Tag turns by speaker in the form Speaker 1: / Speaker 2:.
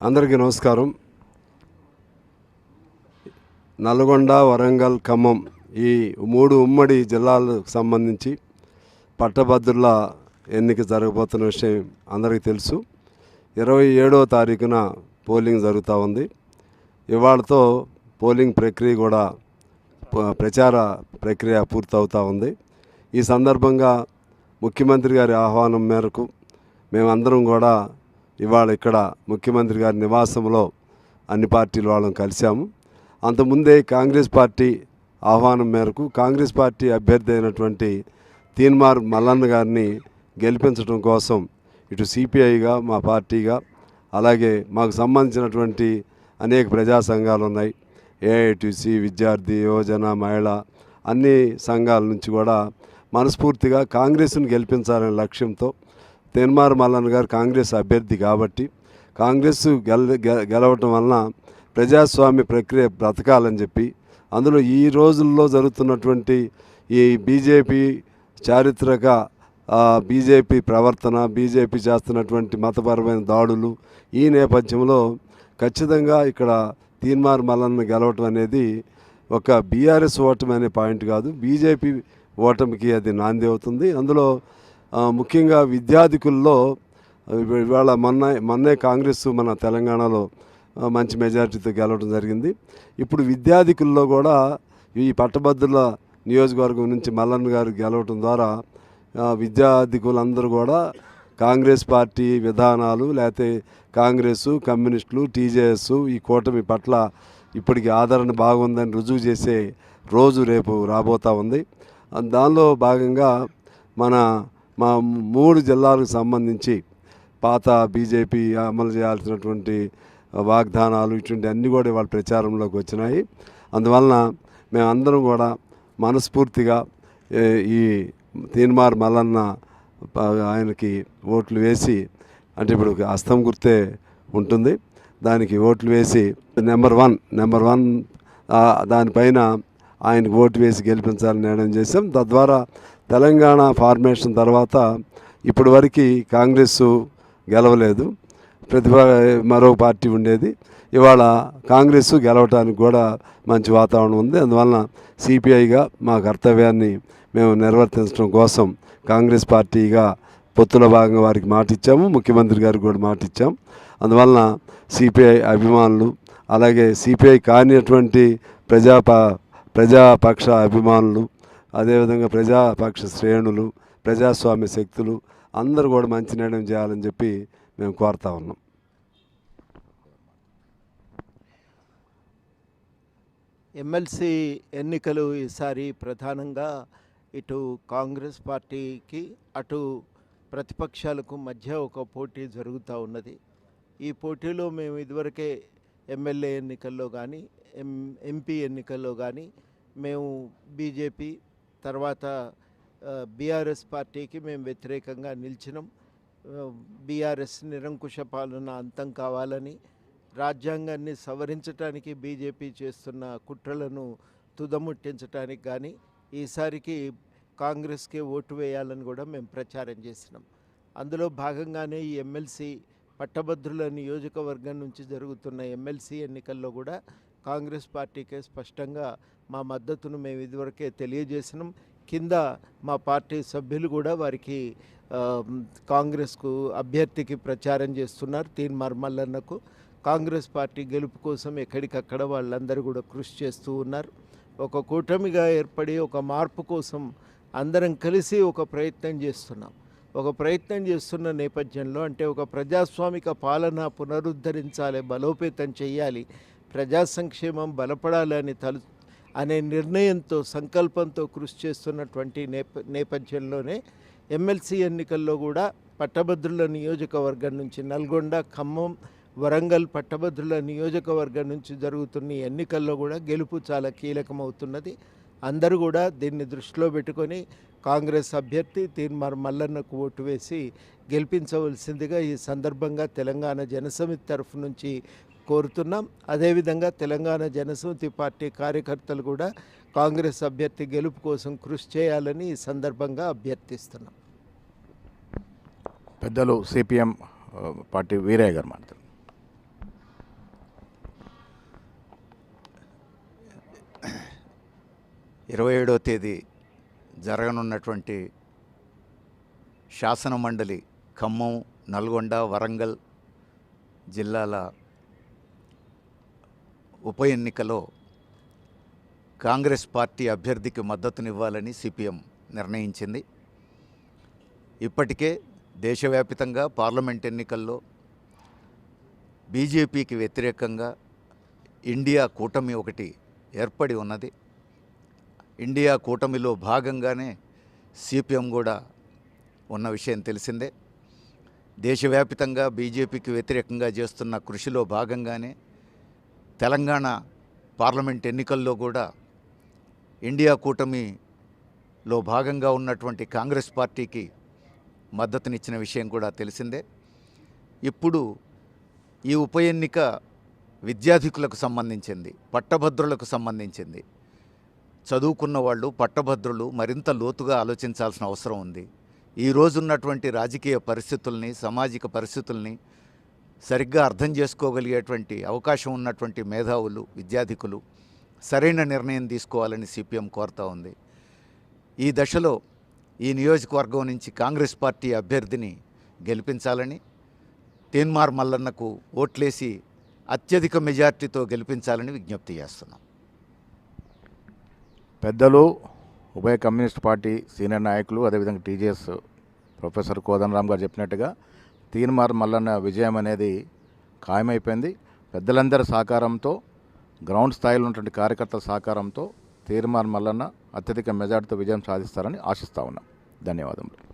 Speaker 1: అందరికీ నమస్కారం. నల్గొండ, వరంగల్, ఖమ్మం ఈ 3 ఉమ్మడి జిల్లాలకు సంబంధించి పట్టభద్రుల ఎన్నిక జరగబోతున్న విషయం అందరికీ తెలుసు. 27వ తారీఖున పోలింగ్ జరుగుతూ ఉంది. ఇవాళతో పోలింగ్ ప్రక్రియ కూడా ప్రచార ప్రక్రియ పూర్తవుతూ ఉంది. ఈ సందర్భంగా ముఖ్యమంత్రి గారి ఆహ్వానం మేరకు మేమందరం కూడా ఇవాళ ఇక్కడ ముఖ్యమంత్రి గారి నివాసంలో అన్ని పార్టీల వాళ్ళని కలిశాము. అంతకుముందే కాంగ్రెస్ పార్టీ ఆహ్వానం మేరకు కాంగ్రెస్ పార్టీ అభ్యర్థి అయినటువంటి తీన్మార్ మల్లన్న గారిని గెలిపించడం కోసం ఇటు సిపిఐగా మా పార్టీగా అలాగే మాకు సంబంధించినటువంటి అనేక ప్రజా సంఘాలు ఉన్నాయి. ఏఐటీసీ, విద్యార్థి, యువజన, మహిళ అన్ని సంఘాల నుంచి కూడా మనస్ఫూర్తిగా కాంగ్రెస్ను గెలిపించాలనే లక్ష్యంతో తీన్మార్ మల్లన్న గారు కాంగ్రెస్ అభ్యర్థి కాబట్టి కాంగ్రెస్ గెలవటం వలన ప్రజాస్వామ్య ప్రక్రియ బ్రతకాలని చెప్పి అందులో ఈ రోజుల్లో జరుగుతున్నటువంటి ఈ బీజేపీ చారిత్రక బీజేపీ ప్రవర్తన, బీజేపీ చేస్తున్నటువంటి మతపరమైన దాడులు ఈ నేపథ్యంలో ఖచ్చితంగా ఇక్కడ తీన్మార్ మల్లన్న గెలవటం అనేది ఒక బీఆర్ఎస్ ఓటమి అనే పాయింట్ కాదు, బీజేపీ ఓటమికి అది నాంది అవుతుంది. అందులో ముఖ్యంగా విద్యార్థికుల్లో ఇవాళ మొన్నే కాంగ్రెస్ మన తెలంగాణలో మంచి మెజారిటీతో గెలవడం జరిగింది. ఇప్పుడు విద్యార్థికుల్లో కూడా ఈ పట్టభద్రుల నియోజకవర్గం నుంచి మల్లన్న గారు గెలవడం ద్వారా విద్యార్థికులందరూ కూడా కాంగ్రెస్ పార్టీ విధానాలు లేకపోతే కాంగ్రెసు, కమ్యూనిస్టులు, టీజేఎస్ ఈ కూటమి పట్ల ఇప్పటికి ఆదరణ బాగుందని రుజువు చేసే రోజు రేపు రాబోతూ ఉంది. దానిలో భాగంగా మా 3 జిల్లాలకు సంబంధించి పాత బీజేపీ అమలు చేయాల్సినటువంటి వాగ్దానాలు ఇటువంటి అన్నీ కూడా వాళ్ళ ప్రచారంలోకి వచ్చినాయి. అందువలన మేమందరం కూడా మనస్ఫూర్తిగా ఈ తీన్మార్ మల్లన్న ఆయనకి ఓట్లు వేసి, అంటే ఇప్పుడు హస్తం గుర్తే ఉంటుంది, దానికి ఓట్లు వేసి నెంబర్ వన్ దానిపైన ఆయనకు ఓటు వేసి గెలిపించాలని నిర్ణయం చేశాం. తద్వారా తెలంగాణ ఫార్మేషన్ తర్వాత ఇప్పటి వరకు కాంగ్రెస్ గెలవలేదు, మరో పార్టీ ఉండేది. ఇవాళ కాంగ్రెస్ గెలవటానికి కూడా మంచి వాతావరణం ఉంది. అందువలన సిపిఐగా మా కర్తవ్యాన్ని మేము నిర్వర్తించడం కోసం కాంగ్రెస్ పార్టీగా పొత్తుల భాగంగా వారికి మాట ఇచ్చాము, ముఖ్యమంత్రి గారికి కూడా మాట ఇచ్చాం. అందువలన సిపిఐ అభిమానులు అలాగే సిపిఐ కానిటువంటి ప్రజాపక్ష అభిమానులు అదేవిధంగా ప్రజాపక్ష శ్రేణులు, ప్రజాస్వామ్య శక్తులు అందరూ కూడా మంచి నిర్ణయం చేయాలని చెప్పి మేము కోరుతా ఉన్నాం.
Speaker 2: ఎమ్మెల్సీ ఎన్నికలు ఈసారి ప్రధానంగా ఇటు కాంగ్రెస్ పార్టీకి అటు ప్రతిపక్షాలకు మధ్య ఒక పోటీ జరుగుతూ ఉన్నది. ఈ పోటీలో మేము ఇదివరకే ఎమ్మెల్యే ఎన్నికల్లో కానీ ఎంపీ ఎన్నికల్లో కానీ మేము బీజేపీ తర్వాత బీఆర్ఎస్ పార్టీకి మేము వ్యతిరేకంగా నిలిచినాం. బీఆర్ఎస్ నిరంకుశ పాలన అంతం కావాలని, రాజ్యాంగాన్ని సవరించడానికి బీజేపీ చేస్తున్న కుట్రలను తుదముట్టించడానికి కానీ ఈసారికి కాంగ్రెస్కే ఓటు వేయాలని కూడా మేము ప్రచారం చేసినాం. అందులో భాగంగానే ఈ ఎమ్మెల్సీ పట్టభద్రుల నియోజకవర్గం నుంచి జరుగుతున్న ఎమ్మెల్సీ ఎన్నికల్లో కూడా కాంగ్రెస్ పార్టీకే స్పష్టంగా మా మద్దతును మేము ఇదివరకే తెలియజేసినాం. కింద మా పార్టీ సభ్యులు కూడా వారికి కాంగ్రెస్కు అభ్యర్థికి ప్రచారం చేస్తున్నారు. తీన్మార్ మల్లన్నకు కాంగ్రెస్ పార్టీ గెలుపు కోసం ఎక్కడికక్కడ వాళ్ళందరూ కూడా కృషి చేస్తూ ఉన్నారు. ఒక కూటమిగా ఏర్పడి ఒక మార్పు కోసం అందరం కలిసి ఒక ప్రయత్నం చేస్తున్న నేపథ్యంలో, అంటే ఒక ప్రజాస్వామిక పాలన పునరుద్ధరించాలి, బలోపేతం చేయాలి, ప్రజా సంక్షేమం బలపడాలి అనే నిర్ణయంతో సంకల్పంతో కృషి చేస్తున్నటువంటి నేపథ్యంలోనే ఎమ్మెల్సీ ఎన్నికల్లో కూడా పట్టభద్రుల నియోజకవర్గం నుంచి నల్గొండ, ఖమ్మం, వరంగల్ పట్టభద్రుల నియోజకవర్గం నుంచి జరుగుతున్న ఎన్నికల్లో కూడా గెలుపు చాలా కీలకమవుతున్నది. అందరూ కూడా దీన్ని దృష్టిలో పెట్టుకొని కాంగ్రెస్ అభ్యర్థి తీన్మార్ మల్లన్నకు ఓటు వేసి గెలిపించవలసిందిగా ఈ సందర్భంగా తెలంగాణ జనసమితి తరఫు నుంచి కోరుతున్నాం. అదేవిధంగా తెలంగాణ జనసమితి పార్టీ కార్యకర్తలు కూడా కాంగ్రెస్ అభ్యర్థి గెలుపు కోసం కృషి చేయాలని ఈ సందర్భంగా అభ్యర్థిస్తున్నాం.
Speaker 3: పెద్దలు సిపిఎం పార్టీ వీరయ్య గారు మాట్లాడారు. 27వ తేదీ జరగనున్నటువంటి శాసన మండలి ఖమ్మం, నల్గొండ, వరంగల్ జిల్లాల ఉప ఎన్నికలో కాంగ్రెస్ పార్టీ అభ్యర్థికి మద్దతునివ్వాలని సిపిఎం నిర్ణయించింది. ఇప్పటికే దేశవ్యాప్తంగా పార్లమెంట్ ఎన్నికల్లో బీజేపీకి వ్యతిరేకంగా ఇండియా కూటమి ఒకటి ఏర్పడి ఉన్నది. ఇండియా కూటమిలో భాగంగానే సిపిఎం కూడా ఉన్న విషయం తెలిసిందే. దేశవ్యాప్తంగా బీజేపీకి వ్యతిరేకంగా చేస్తున్న కృషిలో భాగంగానే తెలంగాణ పార్లమెంట్ ఎన్నికల్లో కూడా ఇండియా కూటమిలో భాగంగా ఉన్నటువంటి కాంగ్రెస్ పార్టీకి మద్దతునిచ్చిన విషయం కూడా తెలిసిందే. ఇప్పుడు ఈ ఉప ఎన్నిక విద్యార్థికులకు సంబంధించింది, పట్టభద్రులకు సంబంధించింది. చదువుకున్న వాళ్ళు, పట్టభద్రులు మరింత లోతుగా ఆలోచించాల్సిన అవసరం ఉంది. ఈ రోజున్నటువంటి రాజకీయ పరిస్థితుల్ని, సామాజిక పరిస్థితుల్ని సరిగ్గా అర్థం చేసుకోగలిగేటువంటి అవకాశం ఉన్నటువంటి మేధావులు, విద్యార్థికులు సరైన నిర్ణయం తీసుకోవాలని సిపిఎం కోరుతూ ఉంది. ఈ దశలో ఈ నియోజకవర్గం నుంచి కాంగ్రెస్ పార్టీ అభ్యర్థిని గెలిపించాలని, తీన్మార్ మల్లన్నకు ఓట్లేసి అత్యధిక మెజార్టీతో గెలిపించాలని విజ్ఞప్తి చేస్తున్నాం.
Speaker 4: పెద్దలు, ఉభయ కమ్యూనిస్ట్ పార్టీ సీనియర్ నాయకులు, అదేవిధంగా టీజేఎస్ ప్రొఫెసర్ కోదండరామ్ గారు చెప్పినట్టుగా తీన్మార్ మల్లన్న విజయం అనేది ఖాయమైపోయింది. పెద్దలందరి సహకారంతో, గ్రౌండ్ స్థాయిలో ఉన్నటువంటి కార్యకర్తల సహకారంతో తీన్మార్ మల్లన్న అత్యధిక మెజార్టీతో విజయం సాధిస్తారని ఆశిస్తా ఉన్నాం. ధన్యవాదములు.